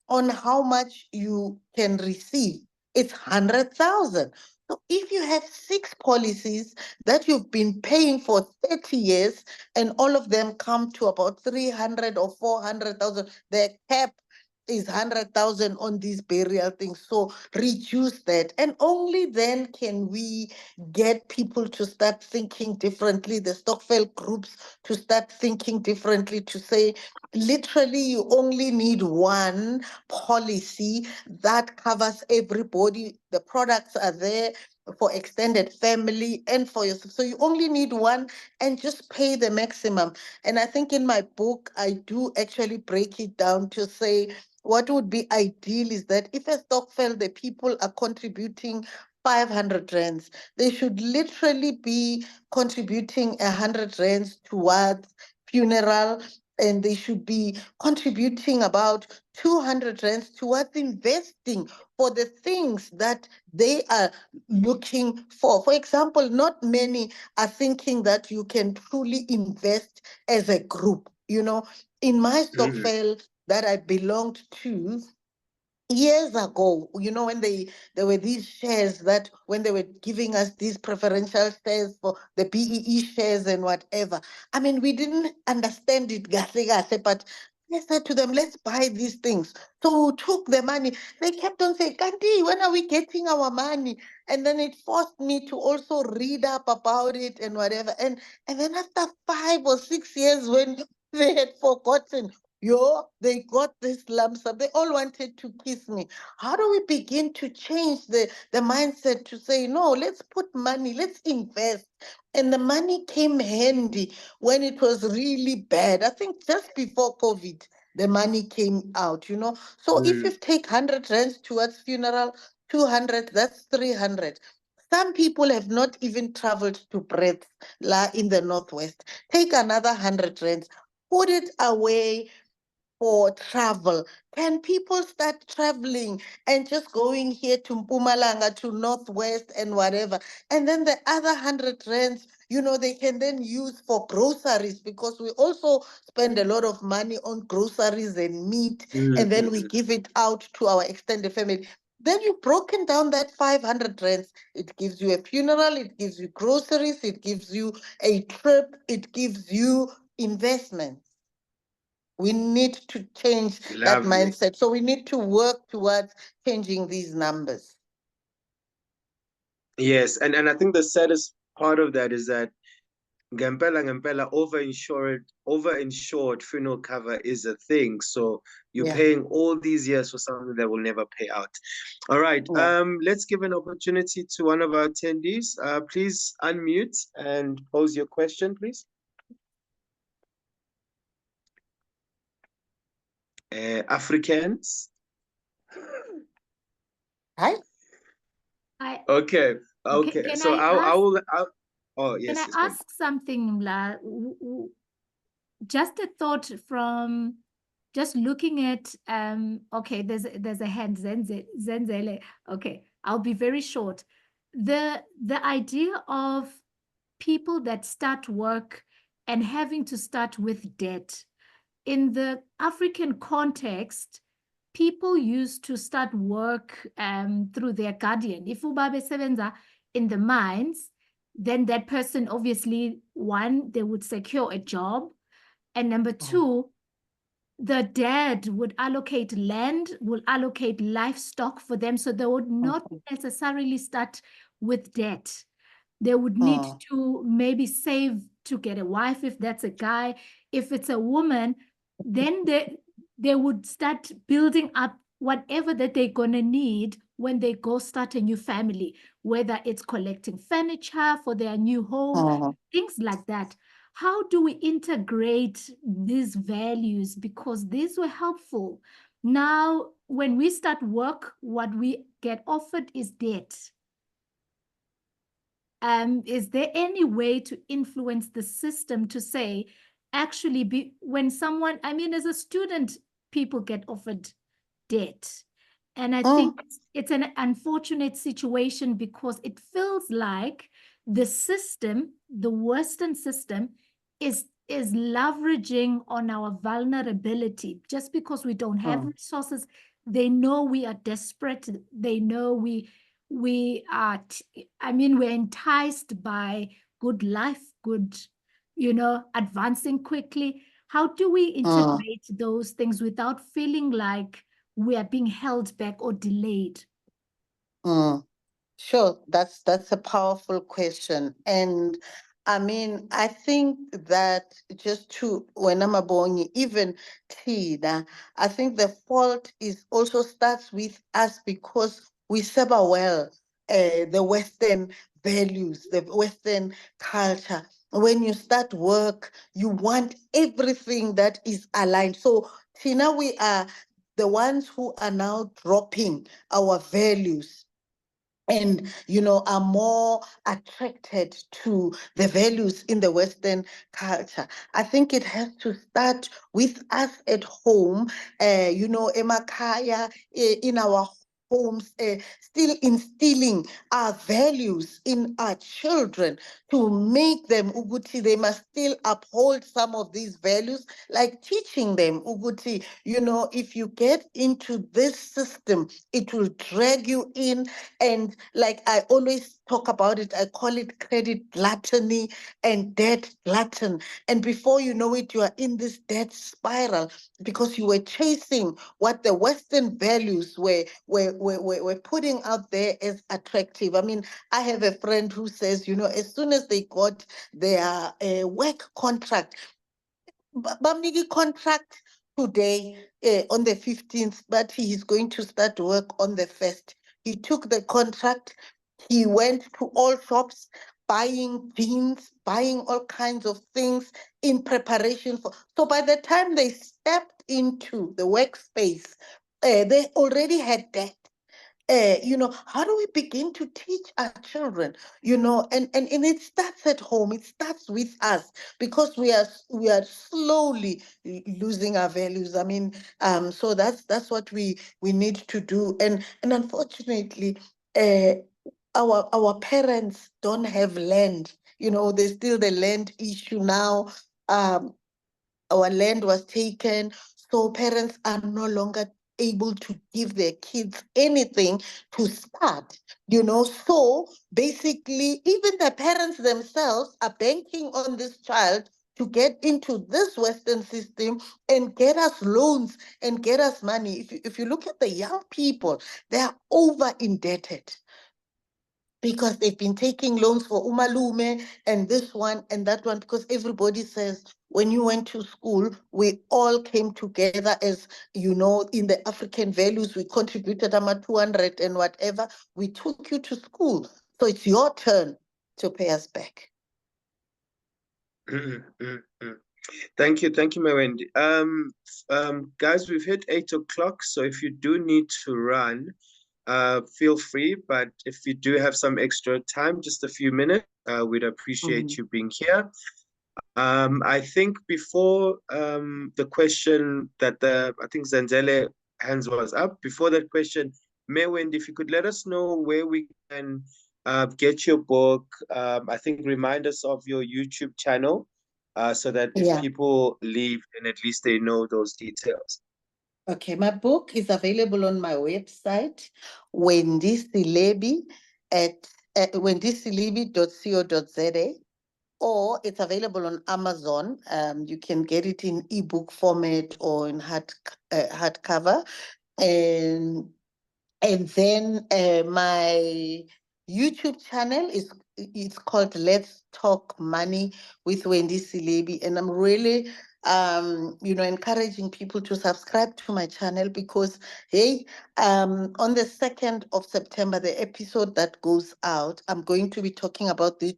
on how much you can receive. It's 100,000. So if you have 6 policies that you've been paying for 30 years and all of them come to about 300 or 400,000, the cap is 100,000 on these burial things. So reduce that. And only then can we get people to start thinking differently, the Stokvel groups to start thinking differently, to say, literally, you only need one policy that covers everybody. The products are there for extended family and for yourself. So you only need one and just pay the maximum. And I think in my book, I do actually break it down to say what would be ideal is that if a stokvel, the people are contributing 500 rands, they should literally be contributing 100 rands towards funeral, and they should be contributing about 200 rands towards investing for the things that they are looking for. For example, not many are thinking that you can truly invest as a group. In my stokvel that I belonged to, years ago, when there were these shares, that when they were giving us these preferential shares for the BEE shares and whatever, I mean, we didn't understand it, but I said to them, let's buy these things. So we took the money. They kept on saying, Kanti, when are we getting our money? And then it forced me to also read up about it and whatever. And then after 5 or 6 years, when they had forgotten, they got this lump sum. They all wanted to kiss me. How do we begin to change the mindset to say, no, let's put money, let's invest? And the money came handy when it was really bad. I think just before COVID, the money came out. So if you take 100 rands towards funeral, 200, that's 300. Some people have not even traveled to Brits in the Northwest. Take another 100 rands, put it away for travel. Can people start traveling and just going here to Mpumalanga, to Northwest and whatever? And then the other 100 rands, they can then use for groceries, because we also spend a lot of money on groceries and meat, and then we give it out to our extended family. Then you've broken down that 500 rands. It gives you a funeral, it gives you groceries, it gives you a trip, it gives you investments. We need to change that Lovely. mindset. So we need to work towards changing these numbers. Yes, and I think the saddest part of that is that Ngempela over-insured funeral cover is a thing. So you're Yeah, paying all these years for something that will never pay out. All right. yeah. Let's give an opportunity to one of our attendees. Please unmute and pose your question, please. Africans. Hi. Okay. Okay. Can So I I ask? will. Oh Can yes, I yes, Wendy. ask something, Mla? Just a thought from just looking at okay, there's a hand, Zenzele. Okay, I'll be very short. The idea of people that start work and having to start with debt. In the African context, people used to start work through their guardian. If ubabe sebenza in the mines, then that person obviously, one, they would secure a job. And number two, the dad would allocate land, will allocate livestock for them. So they would not necessarily start with debt. They would need to maybe save to get a wife if that's a guy. If it's a woman, then they would start building up whatever that they're going to need when they go start a new family, whether it's collecting furniture for their new home, things like that. How do we integrate these values? Because these were helpful. Now, when we start work, what we get offered is debt. Is there any way to influence the system to say, actually, when someone, I mean, as a student, people get offered debt. And I think it's an unfortunate situation because it feels like the system, the Western system, is leveraging on our vulnerability. Just because we don't have resources, they know we are desperate. They know we are, I mean, we're enticed by good life, good, advancing quickly. How do we integrate those things without feeling like we are being held back or delayed? Sure, that's a powerful question. And I mean, I think that just to when I'm abongi, even Tina, I think the fault is also starts with us because we serve well the Western values, the Western culture. When you start work, you want everything that is aligned. So Tina, we are the ones who are now dropping our values and are more attracted to the values in the Western culture. I think it has to start with us at home, emakaya, in our homes, still instilling our values in our children to make them uguti they must still uphold some of these values, like teaching them uguti, if you get into this system, it will drag you in. And like I always talk about it, I call it credit gluttony and debt glutton. And before you know it, you are in this debt spiral because you were chasing what the Western values were putting out there as attractive. I mean, I have a friend who says, as soon as they got their work contract, Bamnigi contract today on the 15th, but he is going to start work on the 1st. He took the contract, he went to all shops, buying jeans, buying all kinds of things in preparation for. So by the time they stepped into the workspace, they already had debt. How do we begin to teach our children, and it starts at home, it starts with us because we are slowly losing our values. I mean, so that's what we need to do. And unfortunately, our parents don't have land. There's still the land issue now. Our land was taken, so parents are no longer able to give their kids anything to start, So basically, even the parents themselves are banking on this child to get into this Western system and get us loans and get us money. If you look at the young people, they are over indebted because they've been taking loans for umalume and this one and that one, because everybody says when you went to school, we all came together as, in the African values, we contributed 200 and whatever, we took you to school. So it's your turn to pay us back. Thank you, my Wendy. Guys, we've hit 8 o'clock, so if you do need to run, feel free. But if you do have some extra time, just a few minutes, we'd appreciate you being here. I think before the question that I think Zanzele hands was up, before that question, May Wendy, if you could let us know where we can get your book. I think remind us of your YouTube channel so that if Yeah. people leave, then at least they know those details. Okay, my book is available on my website, Wendy Selebi at wendyselebi.co.za, or it's available on Amazon. You can get it in ebook format or in hardcover. And then my YouTube channel is it's called Let's Talk Money with Wendy Selebi, and I'm really encouraging people to subscribe to my channel because hey, on the 2nd of September, the episode that goes out, I'm going to be talking about this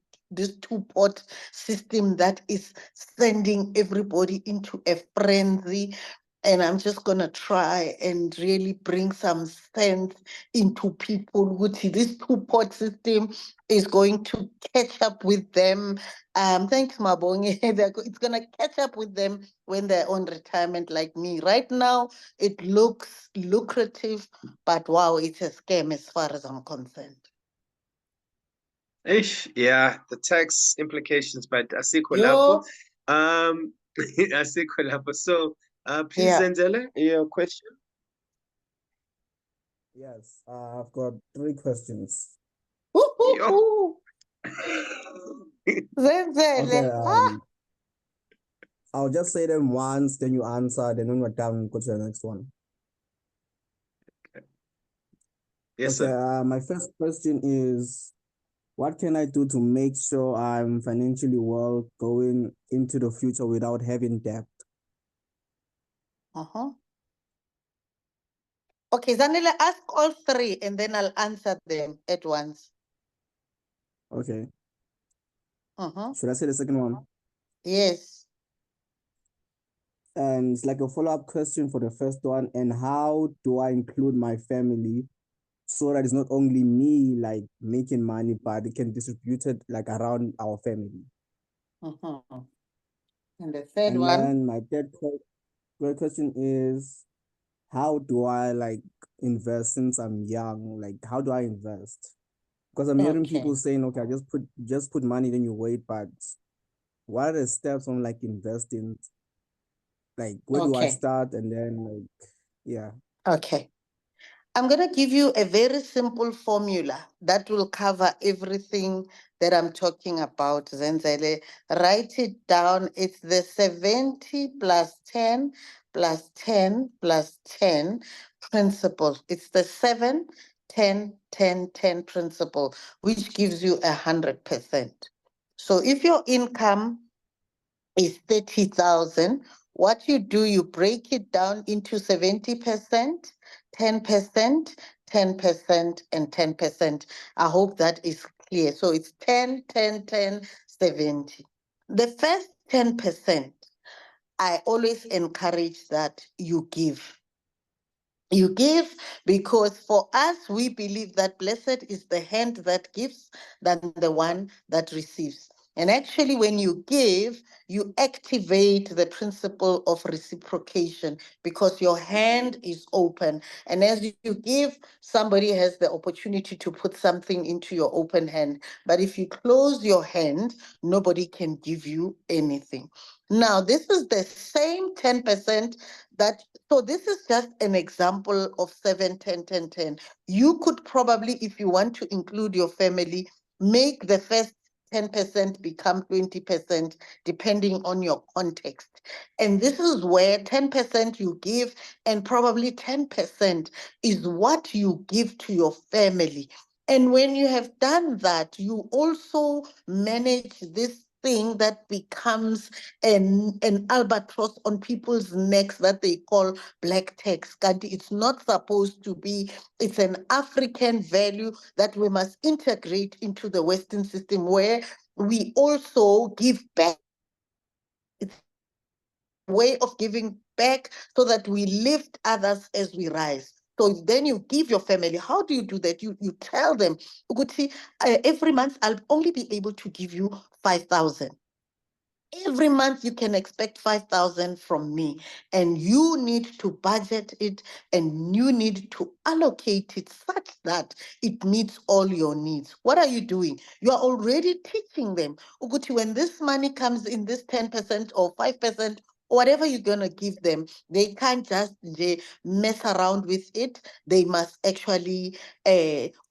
two-pot system that is sending everybody into a frenzy, and I'm just going to try and really bring some sense into people. Which this two-pot system is going to catch up with them. Thanks, Mabonge. It's going to catch up with them when they're on retirement like me. Right now, it looks lucrative, but wow, it's a scam as far as I'm concerned. Ish, yeah, the tax implications, but asikho lapho. Yo, Asikho lapho. So, please, yeah. Zenzele, your question. Yes, I've got three questions. Yo. Woo-hoo-hoo. Okay, Zenzele. I'll just say them once, then you answer, then when we're done, go to the next one. Yes, Okay, sir. my first question is, what can I do to make sure I'm financially well going into the future without having debt? Uh-huh. Okay, Zanele, ask all three and then I'll answer them at once. Okay, Uh-huh. should I say the second one? Yes. And it's like a follow-up question for the first one. And how do I include my family so that it's not only me like making money, but it can distribute it like around our family? Uh-huh. And the third And one. then my third question is, how do I like invest since I'm young? Like, how do I invest? Because I'm hearing Okay. people saying, okay, I just put money, then you wait, but what are the steps on like investing? Like, where do I Okay. start? And then like, yeah. Okay. I'm going to give you a very simple formula that will cover everything that I'm talking about, Zenzele. Write it down. It's the 70 plus 10 plus 10 plus 10 principle. It's the 7, 10, 10, 10 principle, which gives you 100%. So if your income is 30,000, what you do, you break it down into 70%, 10%, 10%, and 10%. I hope that is clear. So it's 10, 10, 10, 70. The first 10%, I always encourage that you give. You give because for us, we believe that blessed is the hand that gives than the one that receives. And actually, when you give, you activate the principle of reciprocation because your hand is open. And as you give, somebody has the opportunity to put something into your open hand. But if you close your hand, nobody can give you anything. Now, this is the same 10% that so this is just an example of 7, 10, 10, 10. You could probably, if you want to include your family, make the first 10% become 20%, depending on your context. And this is where 10% you give, and probably 10% is what you give to your family. And when you have done that, you also manage this thing that becomes an albatross on people's necks that they call black tax. Kanti, it's not supposed to be. It's an African value that we must integrate into the Western system where we also give back. It's a way of giving back so that we lift others as we rise. So then you give your family. How do you do that? You tell them, Uguti, every month I'll only be able to give you 5,000. Every month you can expect 5,000 from me, and you need to budget it, and you need to allocate it such that it meets all your needs. What are you doing? You are already teaching them, Uguti, when this money comes in, this 10% or 5%, whatever you're going to give them, they can't just mess around with it. They must actually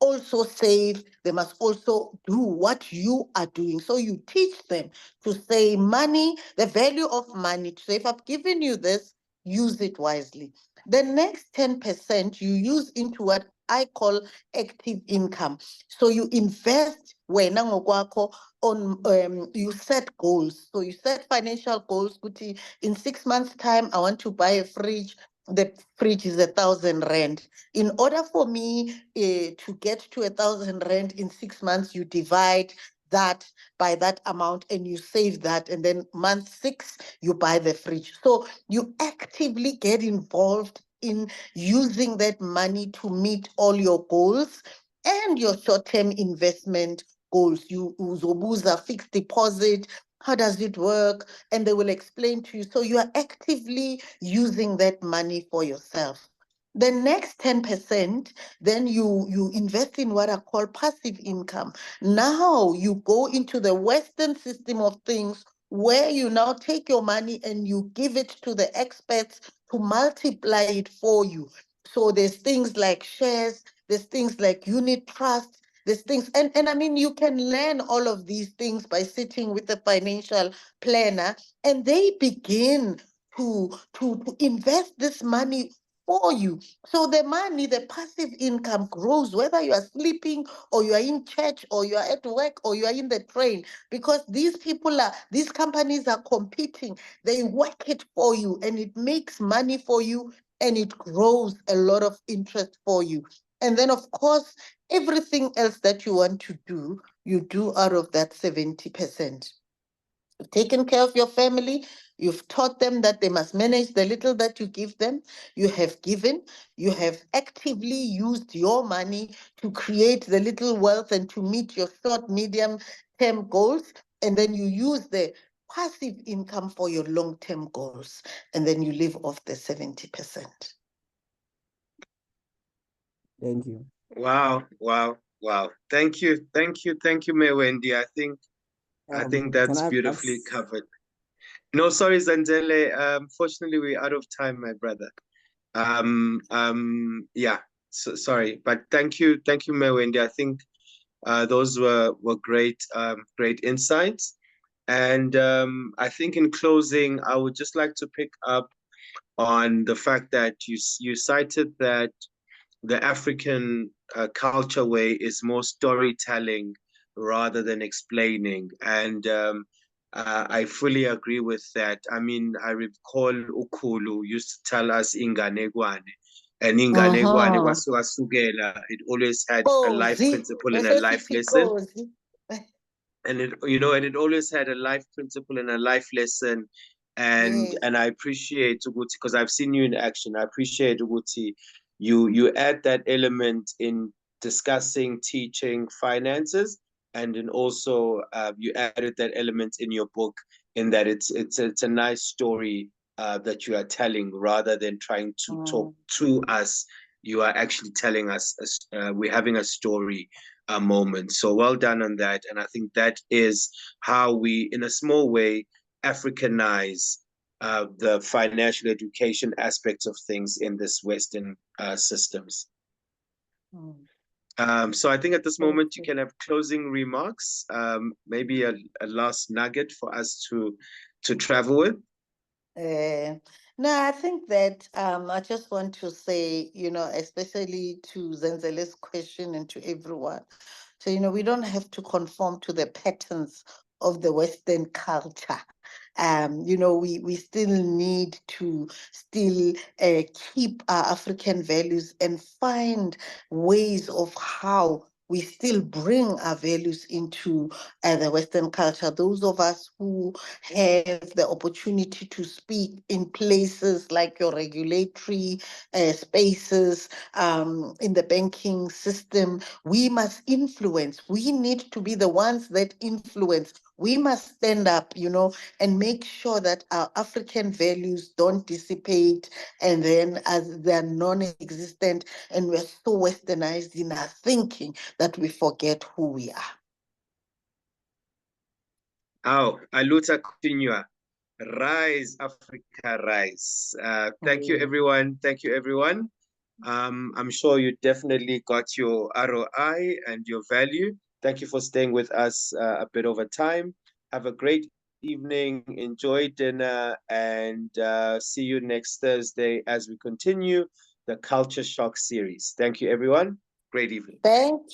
also save. They must also do what you are doing. So you teach them to say money, the value of money. So if I've given you this, use it wisely. The next 10% you use into what I call active income. So you invest wena ngokwakho on you set goals. So you set financial goals. Kuti, in 6 months' time, I want to buy a fridge. The fridge is 1,000 rand. In order for me to get to 1,000 rand in 6 months, you divide that by that amount and you save that, and then month 6 you buy the fridge. So you actively get involved in using that money to meet all your goals and your short-term investment goals. You uzobuza fixed deposit, how does it work, and they will explain to you. So you are actively using that money for yourself. The next 10%, then you invest in what I call passive income. Now you go into the Western system of things, where you now take your money and you give it to the experts to multiply it for you. So there's things like shares, there's things like unit trust, there's things, and I mean, you can learn all of these things by sitting with a financial planner, and they begin to invest this money for you. So the money, the passive income grows, whether you are sleeping or you are in church or you are at work or you are in the train, because these companies are competing. They work it for you and it makes money for you, and it grows a lot of interest for you. And then, of course, everything else that you want to do, you do out of that 70%. You've taken care of your family. You've taught them that they must manage the little that you give them. You have given. You have actively used your money to create the little wealth and to meet your short, medium term goals. And then you use the passive income for your long term goals. And then you live off the 70%. Thank you. Wow, wow, wow. Thank you, May Wendy. I think Can that's I beautifully ask? covered. No, sorry, Zanzele. Fortunately, we're out of time, my brother. Yeah. So, sorry, but thank you, May Wendy. I think those were great insights. And I think in closing, I would just like to pick up on the fact that you cited that the African culture way is more storytelling rather than explaining. And I fully agree with that. I mean, I recall Ukulu used to tell us inganekwane. And inganekwane Uh-huh. kwasuka sukela, it always had a life Cozy. principle and a life Necessity lesson. cozy. And it always had a life principle and a life lesson. and Yes. and I appreciate Uguti, because I've seen you in action. I appreciate Uguti, you add that element in discussing teaching finances, and then also you added that element in your book, in that it's a nice story that you are telling, rather than trying to talk Mm. to us. You are actually telling us we're having a story moment. So well done on that. And I think that is how we, in a small way, Africanize the financial education aspects of things in this Western systems. Mm. So I think at this moment you Okay. can have closing remarks, maybe a last nugget for us to travel with. Uh, no, I think that I just want to say, especially to Zenzele's question and to everyone. So, we don't have to conform to the patterns of the Western culture. We still need to still keep our African values and find ways of how we still bring our values into the Western culture. Those of us who have the opportunity to speak in places like your regulatory spaces, in the banking system, we must influence. We need to be the ones that influence. We must stand up, and make sure that our African values don't dissipate, and then as they're non-existent, and we're so westernized in our thinking that we forget who we are. Aw, aluta continua. Rise, Africa, rise. Thank you, everyone. Thank you, everyone. I'm sure you definitely got your ROI and your value. Thank you for staying with us a bit over time. Have a great evening. Enjoy dinner, and see you next Thursday as we continue the Culture Shock series. Thank you, everyone. Great evening. Thank